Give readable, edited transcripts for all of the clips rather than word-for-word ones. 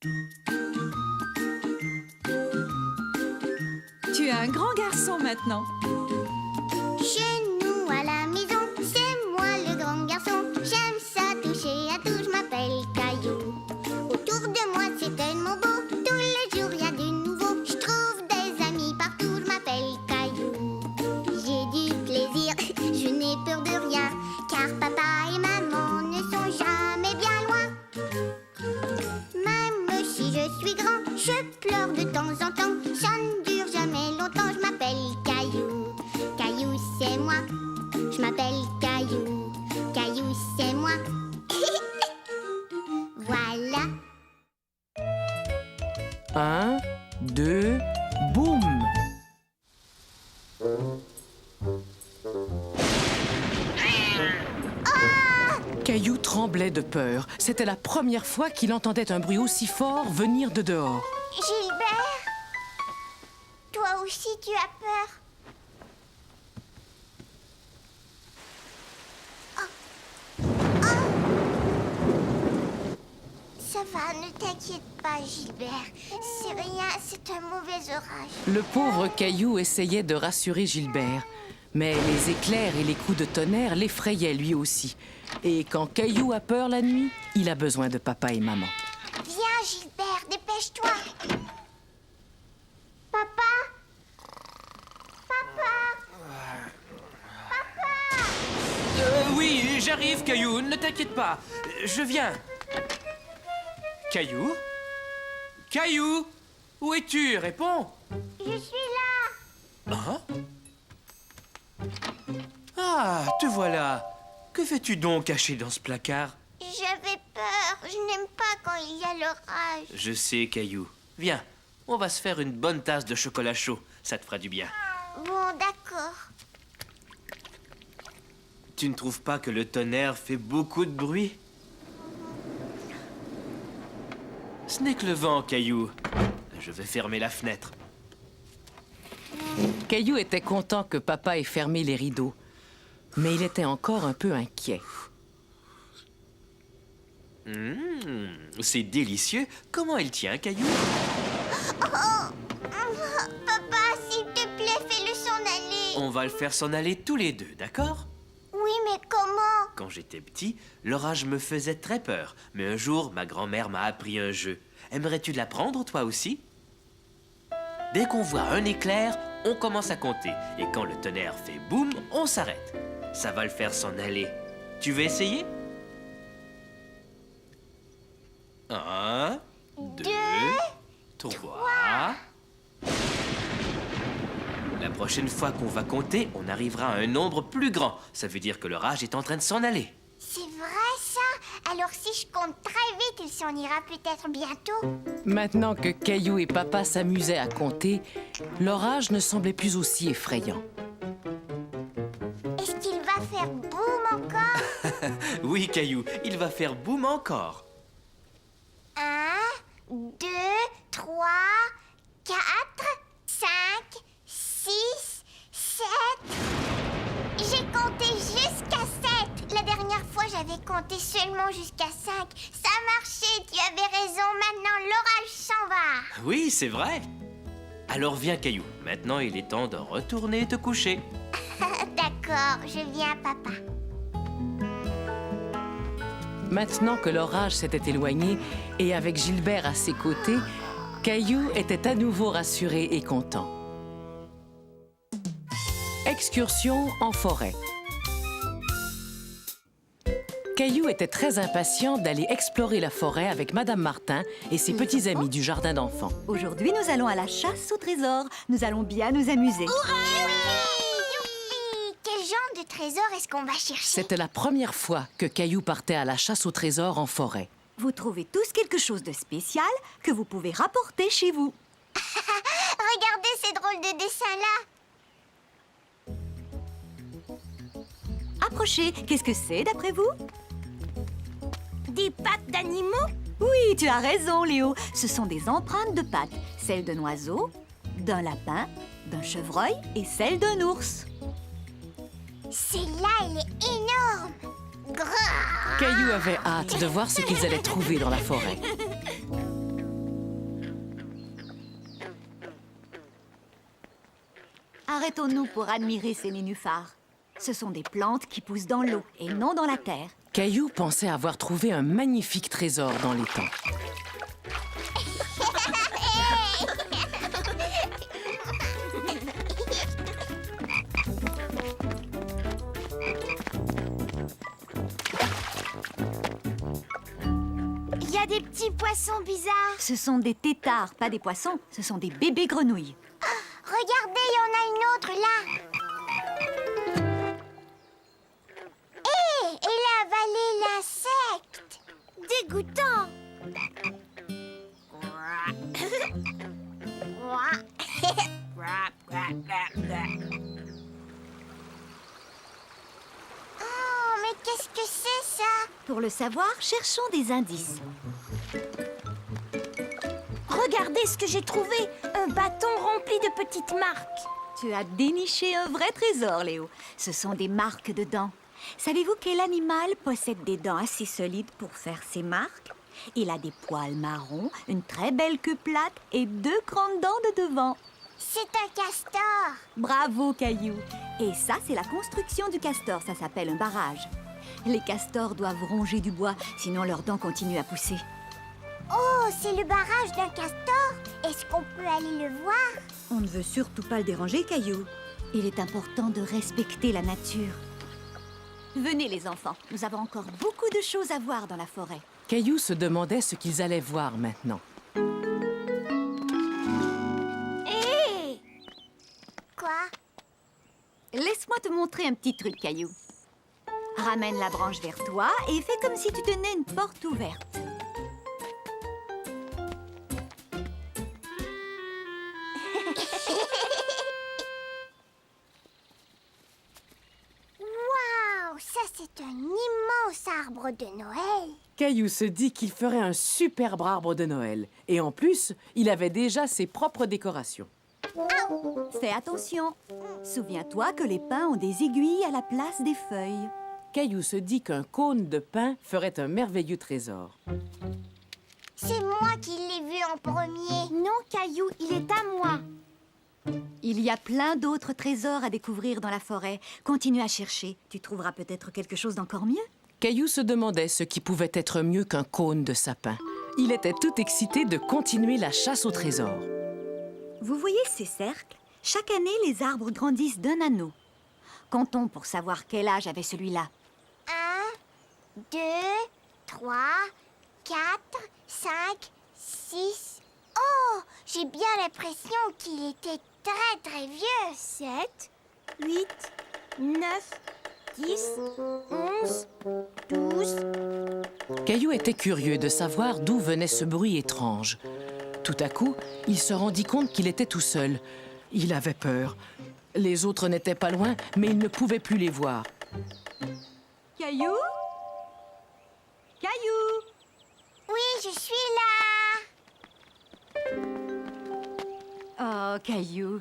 Tu es un grand garçon maintenant. Chez nous à la maison, c'est moi le grand garçon. J'aime ça toucher à tout, je m'appelle Caillou. Autour de moi c'est tellement beau, tous les jours y a du nouveau. Je trouve des amis partout, je m'appelle Caillou. J'ai du plaisir, je n'ai peur de rien, car papa et maman ne sont jamais bien loin. Même si je suis grand, je pleure de temps en temps. Ça ne dure jamais longtemps, je m'appelle Caillou. Caillou, c'est moi. Je m'appelle Caillou. Caillou, c'est moi. Voilà. 1, 2, boum! Caillou tremblait de peur. C'était la première fois qu'il entendait un bruit aussi fort venir de dehors. Gilbert, toi aussi tu as peur. Ça va, ne t'inquiète pas, Gilbert. C'est rien, c'est un mauvais orage. Le pauvre Caillou essayait de rassurer Gilbert. Mais les éclairs et les coups de tonnerre l'effrayaient lui aussi. Et quand Caillou a peur la nuit, il a besoin de papa et maman. Viens, Gilbert, dépêche-toi. Papa? Oui, j'arrive, Caillou, ne t'inquiète pas. Je viens. Caillou? Caillou? Où es-tu? Réponds. Je suis là. Hein? Ah, te voilà. Que fais-tu donc caché dans ce placard? J'avais peur. Je n'aime pas quand il y a l'orage. Je sais, Caillou. Viens, on va se faire une bonne tasse de chocolat chaud. Ça te fera du bien. Bon, d'accord. Tu ne trouves pas que le tonnerre fait beaucoup de bruit? Ce n'est que le vent, Caillou. Je vais fermer la fenêtre. Caillou était content que papa ait fermé les rideaux. Mais il était encore un peu inquiet. C'est délicieux. Comment il tient, Caillou? Papa, s'il te plaît, fais-le s'en aller. On va le faire s'en aller tous les deux, d'accord? Oui, mais comment? Quand j'étais petit, l'orage me faisait très peur. Mais un jour, ma grand-mère m'a appris un jeu. Aimerais-tu l'apprendre, toi aussi? Dès qu'on voit un éclair, on commence à compter. Et quand le tonnerre fait boum, on s'arrête. Ça va le faire s'en aller. Tu veux essayer? 1, 2, 3... La prochaine fois qu'on va compter, on arrivera à un nombre plus grand. Ça veut dire que l'orage est en train de s'en aller. C'est vrai, ça? Alors si je compte très vite, il s'en ira peut-être bientôt. Maintenant que Caillou et papa s'amusaient à compter, l'orage ne semblait plus aussi effrayant. Est-ce qu'il va faire boum encore? Oui, Caillou, il va faire boum encore. 1, 2, 3, 4, 5, 6, 7... J'ai compté jusqu'à 7. La dernière fois, j'avais compté seulement jusqu'à 5. Ça marchait, tu avais raison. Maintenant, l'orage s'en va. Oui, c'est vrai. Alors viens, Caillou. Maintenant, il est temps de retourner te coucher. D'accord, je viens, papa. Maintenant que l'orage s'était éloigné et avec Gilbert à ses côtés, Caillou était à nouveau rassuré et content. Excursion en forêt. Caillou était très impatient d'aller explorer la forêt avec Madame Martin et ses petits amis du jardin d'enfants. Aujourd'hui, nous allons à la chasse au trésor. Nous allons bien nous amuser. Youpi! Quel genre de trésor est-ce qu'on va chercher? C'était la première fois que Caillou partait à la chasse au trésor en forêt. Vous trouvez tous quelque chose de spécial que vous pouvez rapporter chez vous. Regardez ces drôles de dessins-là. Approchez. Qu'est-ce que c'est, d'après vous? Des pattes d'animaux? Oui, tu as raison, Léo. Ce sont des empreintes de pattes. Celles d'un oiseau, d'un lapin, d'un chevreuil et celle d'un ours. Celle-là, elle est énorme. Grrr. Caillou avait hâte de voir ce qu'ils allaient trouver dans la forêt. arrêtons-nous pour admirer ces nénuphars. Ce sont des plantes qui poussent dans l'eau et non dans la terre. Caillou pensait avoir trouvé un magnifique trésor dans l'étang. Il y a des petits poissons bizarres. Ce sont des têtards, pas des poissons. Ce sont des bébés grenouilles. Regardez, il y en a une autre là. Hé, elle a avalé l'insecte. Dégoûtant. Oh, mais qu'est-ce que c'est ça? Pour le savoir, cherchons des indices. Regardez ce que j'ai trouvé. Un bâton rempli de petites marques. Tu as déniché un vrai trésor, Léo. Ce sont des marques de dents. Savez-vous quel animal possède des dents assez solides pour faire ses marques? Il a des poils marrons, une très belle queue plate et 2 grandes dents de devant. C'est un castor. Bravo, Caillou. Et ça, c'est la construction du castor. Ça s'appelle un barrage. Les castors doivent ronger du bois, sinon leurs dents continuent à pousser. Oh, c'est le barrage d'un castor. Est-ce qu'on peut aller le voir? On ne veut surtout pas le déranger, Caillou. Il est important de respecter la nature. Venez, les enfants. Nous avons encore beaucoup de choses à voir dans la forêt. Caillou se demandait ce qu'ils allaient voir maintenant. Hé! Quoi? Laisse-moi te montrer un petit truc, Caillou. Ramène la branche vers toi et fais comme si tu tenais une porte ouverte. Waouh, ça c'est un immense arbre de Noël. Caillou se dit qu'il ferait un superbe arbre de Noël. Et en plus, il avait déjà ses propres décorations. Fais attention. Souviens-toi que les pins ont des aiguilles à la place des feuilles. Caillou se dit qu'un cône de pin ferait un merveilleux trésor. C'est moi qui l'ai vu en premier. Non, Caillou, il est à moi. Il y a plein d'autres trésors à découvrir dans la forêt. Continue à chercher. Tu trouveras peut-être quelque chose d'encore mieux. Caillou se demandait ce qui pouvait être mieux qu'un cône de sapin. Il était tout excité de continuer la chasse au trésor. Vous voyez ces cercles? Chaque année, les arbres grandissent d'un anneau. Comptons pour savoir quel âge avait celui-là. 1, 2, 3, 4, 5, 6. Oh, j'ai bien l'impression qu'il était très très vieux. 7, 8, 9, 10, 11, 12. Caillou était curieux de savoir d'où venait ce bruit étrange. Tout à coup, il se rendit compte qu'il était tout seul. Il avait peur. Les autres n'étaient pas loin, mais il ne pouvait plus les voir. Caillou? Caillou? Oui, je suis là. Oh, Caillou,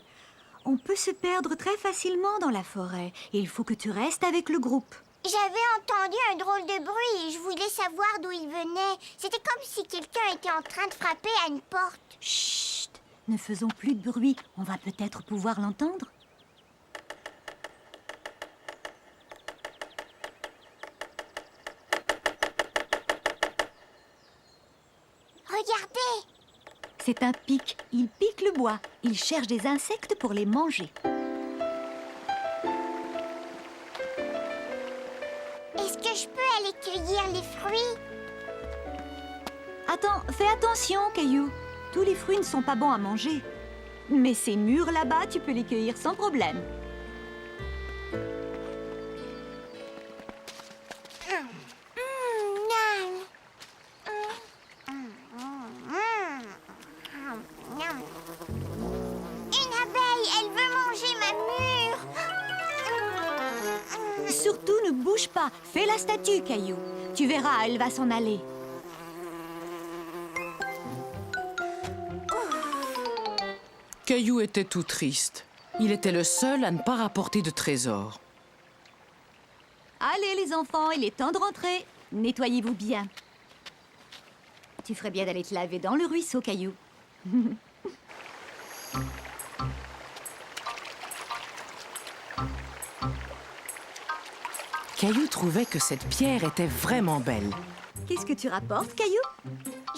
on peut se perdre très facilement dans la forêt. Il faut que tu restes avec le groupe. J'avais entendu un drôle de bruit et je voulais savoir d'où il venait. C'était comme si quelqu'un était en train de frapper à une porte. Chut! Ne faisons plus de bruit. On va peut-être pouvoir l'entendre. Regardez! C'est un pic. Il pique le bois. Il cherche des insectes pour les manger. Est-ce que je peux aller cueillir les fruits? Attends, fais attention, Caillou. Tous les fruits ne sont pas bons à manger. Mais ces mûrs là-bas, tu peux les cueillir sans problème. Une abeille, elle veut manger ma mûre. Surtout, ne bouge pas. Fais la statue, Caillou. Tu verras, elle va s'en aller. Caillou était tout triste. Il était le seul à ne pas rapporter de trésor. Allez, les enfants, il est temps de rentrer. Nettoyez-vous bien. Tu ferais bien d'aller te laver dans le ruisseau, Caillou. Caillou trouvait que cette pierre était vraiment belle. Qu'est-ce que tu rapportes, Caillou?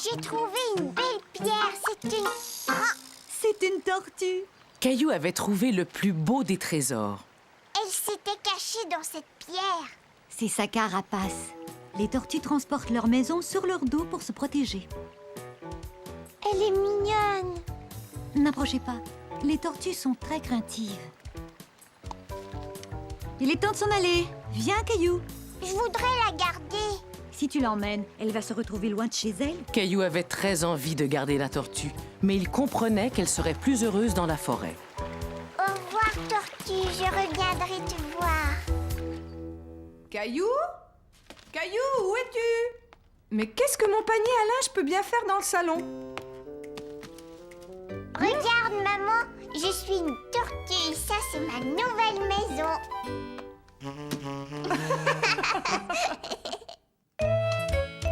J'ai trouvé une belle pierre. C'est une... Ah, C'est une tortue. Caillou avait trouvé le plus beau des trésors. elle s'était cachée dans cette pierre. C'est sa carapace. Les tortues transportent leur maison sur leur dos pour se protéger. Elle est mignonne. N'approchez pas. Les tortues sont très craintives. Il est temps de s'en aller. Viens, Caillou. Je voudrais la garder. Si tu l'emmènes, elle va se retrouver loin de chez elle. Caillou avait très envie de garder la tortue, mais il comprenait qu'elle serait plus heureuse dans la forêt. Au revoir, tortue. Je reviendrai te voir. Caillou? Caillou, où es-tu? Mais qu'est-ce que mon panier à linge peut bien faire dans le salon? Regarde, maman. Je suis une tortue et ça, c'est ma nouvelle maison.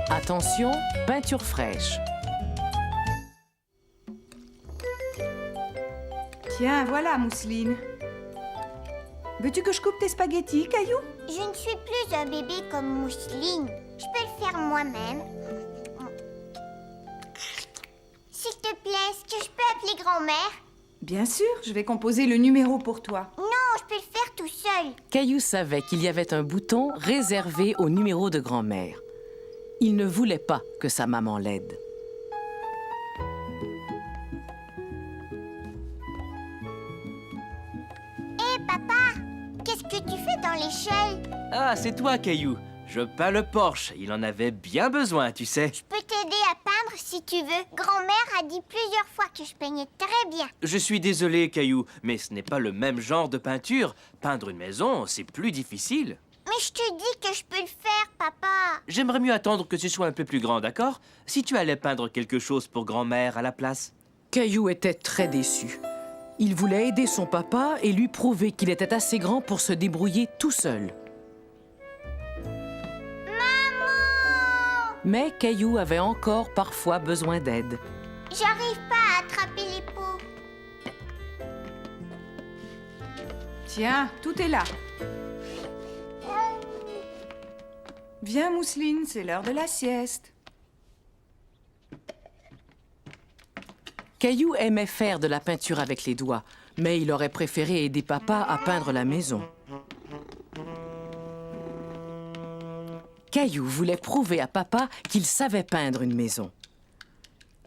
Attention, peinture fraîche. Tiens, voilà, Mousseline. Veux-tu que je coupe tes spaghettis, Caillou? Je ne suis plus un bébé comme Mousseline. Je peux le faire moi-même. S'il te plaît, est-ce que je peux appeler grand-mère? Bien sûr, je vais composer le numéro pour toi. Non, je peux le faire tout seul. Caillou savait qu'il y avait un bouton réservé au numéro de grand-mère. Il ne voulait pas que sa maman l'aide. Hé, papa, qu'est-ce que tu fais dans l'échelle? Ah, c'est toi, Caillou. Je peins le porche. Il en avait bien besoin, tu sais. Je peux t'aider à peindre si tu veux. Grand-mère a dit plusieurs fois que je peignais très bien. Je suis désolé, Caillou, mais ce n'est pas le même genre de peinture. Peindre une maison, c'est plus difficile. Mais je te dis que je peux le faire, papa. J'aimerais mieux attendre que tu sois un peu plus grand, d'accord? Si tu allais peindre quelque chose pour grand-mère à la place. Caillou était très déçu. Il voulait aider son papa et lui prouver qu'il était assez grand pour se débrouiller tout seul. Maman! Mais Caillou avait encore parfois besoin d'aide. J'arrive pas à attraper les pots. Tiens, tout est là. Viens, Mousseline, c'est l'heure de la sieste. Caillou aimait faire de la peinture avec les doigts, mais il aurait préféré aider papa à peindre la maison. Caillou voulait prouver à papa qu'il savait peindre une maison.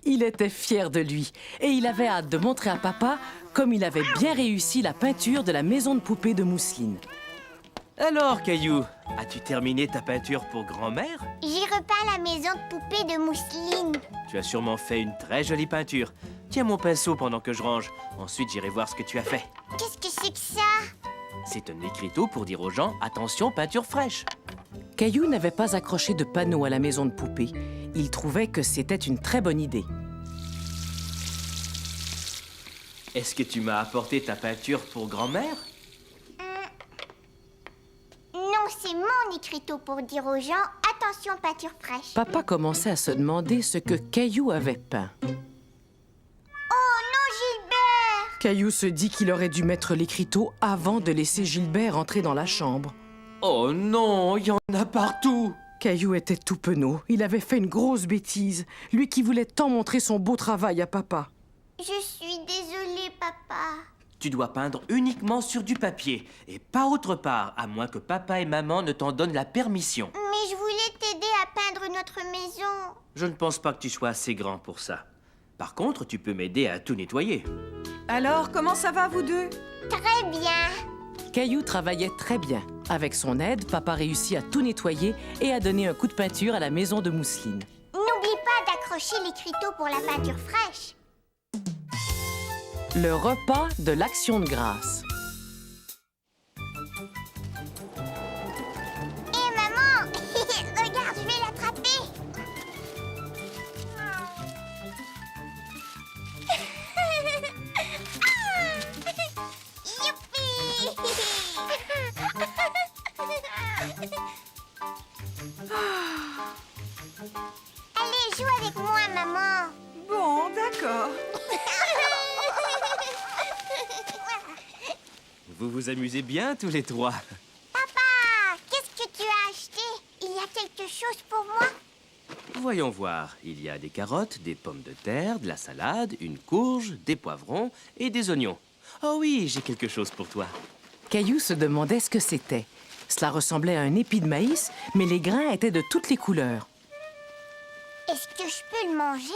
Il était fier de lui et il avait hâte de montrer à papa comme il avait bien réussi la peinture de la maison de poupée de Mousseline. Alors, Caillou, as-tu terminé ta peinture pour grand-mère? J'ai repeint la maison de poupée de Mousseline. Tu as sûrement fait une très jolie peinture. Tiens mon pinceau pendant que je range. Ensuite, j'irai voir ce que tu as fait. Qu'est-ce que c'est que ça? C'est un écriteau pour dire aux gens « Attention, peinture fraîche ». Caillou n'avait pas accroché de panneau à la maison de poupée. Il trouvait que c'était une très bonne idée. Est-ce que tu m'as apporté ta peinture pour grand-mère? Non, c'est mon écriteau pour dire aux gens « Attention, peinture fraîche ». Papa commençait à se demander ce que Caillou avait peint. Oh non, Gilbert! Caillou se dit qu'il aurait dû mettre l'écriteau avant de laisser Gilbert entrer dans la chambre. Oh non, il y en a partout! Caillou était tout penaud. Il avait fait une grosse bêtise. Lui qui voulait tant montrer son beau travail à papa. Je suis désolée, papa. Tu dois peindre uniquement sur du papier et pas autre part, à moins que papa et maman ne t'en donnent la permission. Mais je voulais t'aider à peindre notre maison. Je ne pense pas que tu sois assez grand pour ça. Par contre, tu peux m'aider à tout nettoyer. Alors, comment ça va, vous deux? Très bien. Caillou travaillait très bien. Avec son aide, papa réussit à tout nettoyer et à donner un coup de peinture à la maison de Mousseline. N'oublie pas d'accrocher l'écriteau pour la peinture fraîche. Le repas de l'Action de grâce. Hé, maman! Regarde, je vais l'attraper. Youpi! Allez, joue avec moi, maman. Bon, d'accord. Vous vous amusez bien tous les trois. Papa, qu'est-ce que tu quelque chose pour moi? Voyons voir. Il y a des carottes, des pommes de terre, de la salade, une courge, des poivrons et des oignons. Oh oui, j'ai quelque chose pour toi. Caillou se demandait ce que c'était. Cela ressemblait à un épi de maïs, mais les grains étaient de toutes les couleurs. Est-ce que je peux le manger?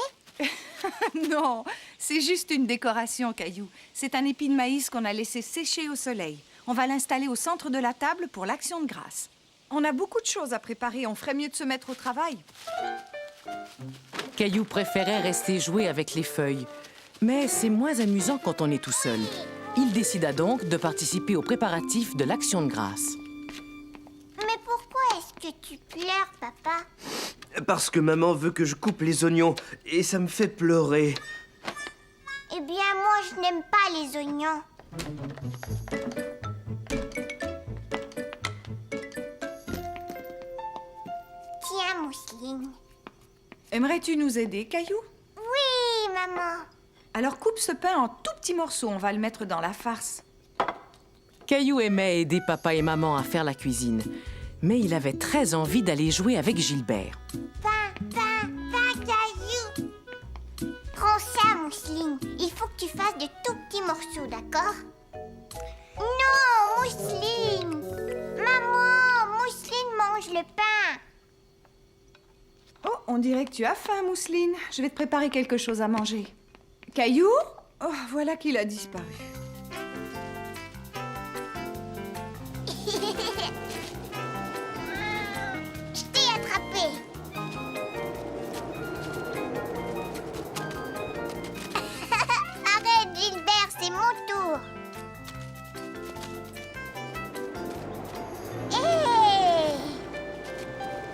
Non, c'est juste une décoration, Caillou. C'est un épi de maïs qu'on a laissé sécher au soleil. On va l'installer au centre de la table pour l'action de grâce. On a beaucoup de choses à préparer, on ferait mieux de se mettre au travail. Caillou préférait rester jouer avec les feuilles. Mais c'est moins amusant quand on est tout seul. Il décida donc de participer aux préparatifs de l'action de grâce. Mais pourquoi est-ce que tu pleures, papa? Parce que maman veut que je coupe les oignons et ça me fait pleurer. Eh bien, moi, je n'aime pas les oignons. Tiens, Mousseline. Aimerais-tu nous aider, Caillou? Oui, maman. Alors coupe ce pain en tout petits morceaux, on va le mettre dans la farce. Caillou aimait aider papa et maman à faire la cuisine. Mais il avait très envie d'aller jouer avec Gilbert. Pain, Caillou. Prends ça, Mousseline. Il faut que tu fasses de tout petits morceaux, d'accord? Non, Mousseline. Maman, Mousseline mange le pain. Oh, on dirait que tu as faim, Mousseline. Je vais te préparer quelque chose à manger. Caillou? Oh, voilà qu'il a disparu. Je t'ai attrapé. Arrête, Gilbert, c'est mon tour. Hé!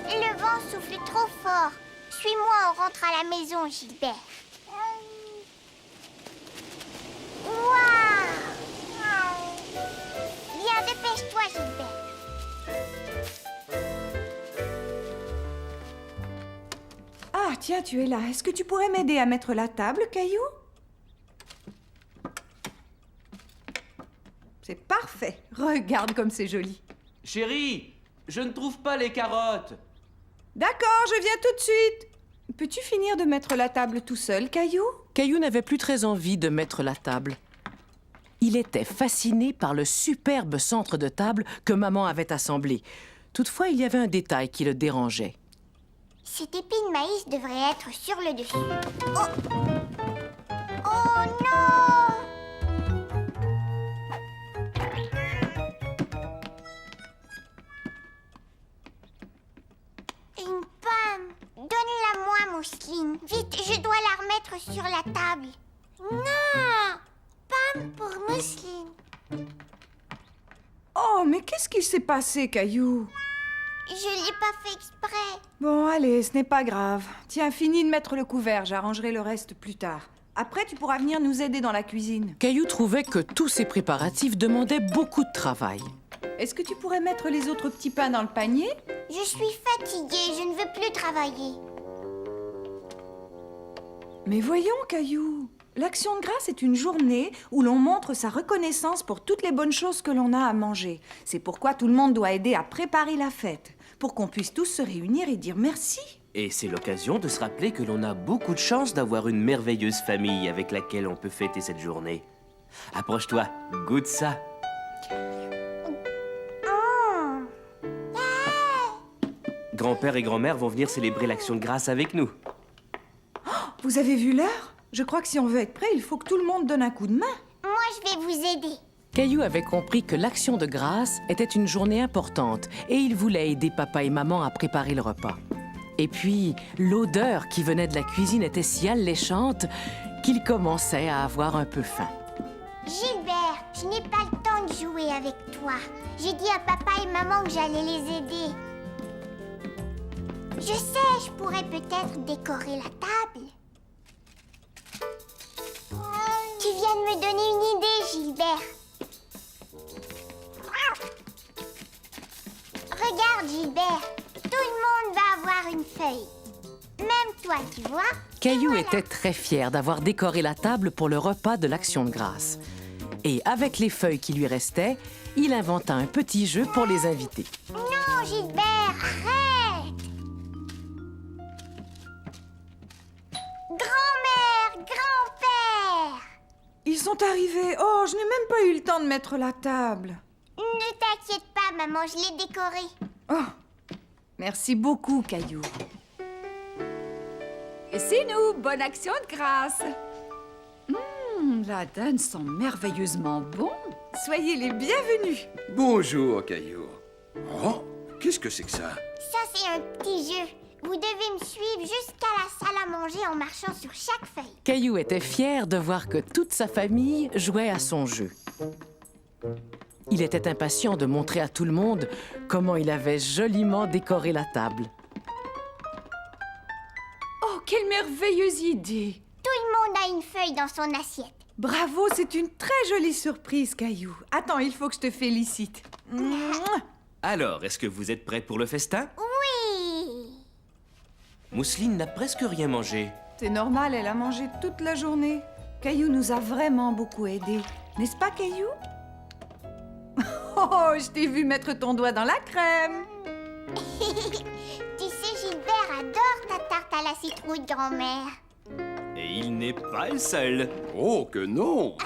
Le vent souffle trop fort. Suis-moi, on rentre à la maison, Gilbert. Waouh! Viens, dépêche-toi, Gilbert. Ah, tiens, tu es là. Est-ce que tu pourrais m'aider à mettre la table, Caillou? C'est parfait. Regarde comme c'est joli. Chérie, je ne trouve pas les carottes. D'accord, je viens tout de suite. Peux-tu finir de mettre la table tout seul, Caillou? Caillou n'avait plus très envie de mettre la table. Il était fasciné par le superbe centre de table que maman avait assemblé. Toutefois, il y avait un détail qui le dérangeait. Cet épi de maïs devrait être sur le dessus. Oh! Oh non! Une pomme. Donne-la-moi, Mousseline. Vite, je dois la remettre sur la table. Non! Pomme pour Mousseline. Oh, mais qu'est-ce qui s'est passé, Caillou? Je l'ai pas fait exprès. Bon, allez, ce n'est pas grave. Tiens, finis de mettre le couvert, j'arrangerai le reste plus tard. Après, tu pourras venir nous aider dans la cuisine. Caillou trouvait que tous ces préparatifs demandaient beaucoup de travail. Est-ce que tu pourrais mettre les autres petits pains dans le panier? Je suis fatiguée, je ne veux plus travailler. Mais voyons, Caillou. L'Action de grâce est une journée où l'on montre sa reconnaissance pour toutes les bonnes choses que l'on a à manger. C'est pourquoi tout le monde doit aider à préparer la fête, pour qu'on puisse tous se réunir et dire merci. Et c'est l'occasion de se rappeler que l'on a beaucoup de chance d'avoir une merveilleuse famille avec laquelle on peut fêter cette journée. Approche-toi, goûte ça. Grand-père et grand-mère vont venir célébrer l'Action de grâce avec nous. Vous avez vu l'heure? Je crois que si on veut être prêt, il faut que tout le monde donne un coup de main. Moi, je vais vous aider. Caillou avait compris que l'action de grâce était une journée importante et il voulait aider papa et maman à préparer le repas. Et puis, l'odeur qui venait de la cuisine était si alléchante qu'il commençait à avoir un peu faim. Gilbert, je n'ai pas le temps de jouer avec toi. J'ai dit à papa et maman que j'allais les aider. Je sais, je pourrais peut-être décorer la table. Tu viens de me donner une idée, Gilbert. Regarde, Gilbert. Tout le monde va avoir une feuille. Même toi, tu vois. Caillou Voilà. était très fier d'avoir décoré la table pour le repas de l'Action de grâce. Et avec les feuilles qui lui restaient, il inventa un petit jeu pour les invités. Non, Gilbert, arrête. sont arrivés? Oh, je n'ai même pas eu le temps de mettre la table. Ne t'inquiète pas, maman, je l'ai décoré. Oh, merci beaucoup, Caillou. Et c'est nous, bonne action de grâce. La dinde sent merveilleusement bon. Soyez les bienvenus. Bonjour, Caillou. Oh, qu'est-ce que c'est que ça? Ça, c'est un petit jeu. Vous devez me suivre jusqu'à la salle à manger en marchant sur chaque feuille. Caillou était fier de voir que toute sa famille jouait à son jeu. Il était impatient de montrer à tout le monde comment il avait joliment décoré la table. Oh, quelle merveilleuse idée. Tout le monde a une feuille dans son assiette. Bravo, c'est une très jolie surprise, Caillou. Attends, il faut que je te félicite. Mouah. Alors, est-ce que vous êtes prêts pour le festin? Oui. Mousseline n'a presque rien mangé. C'est normal, elle a mangé toute la journée. Caillou nous a vraiment beaucoup aidés. N'est-ce pas, Caillou? Oh, je t'ai vu mettre ton doigt dans la crème. Tu sais, Gilbert adore ta tarte à la citrouille de grand-mère. Et il n'est pas le seul. Oh, que non!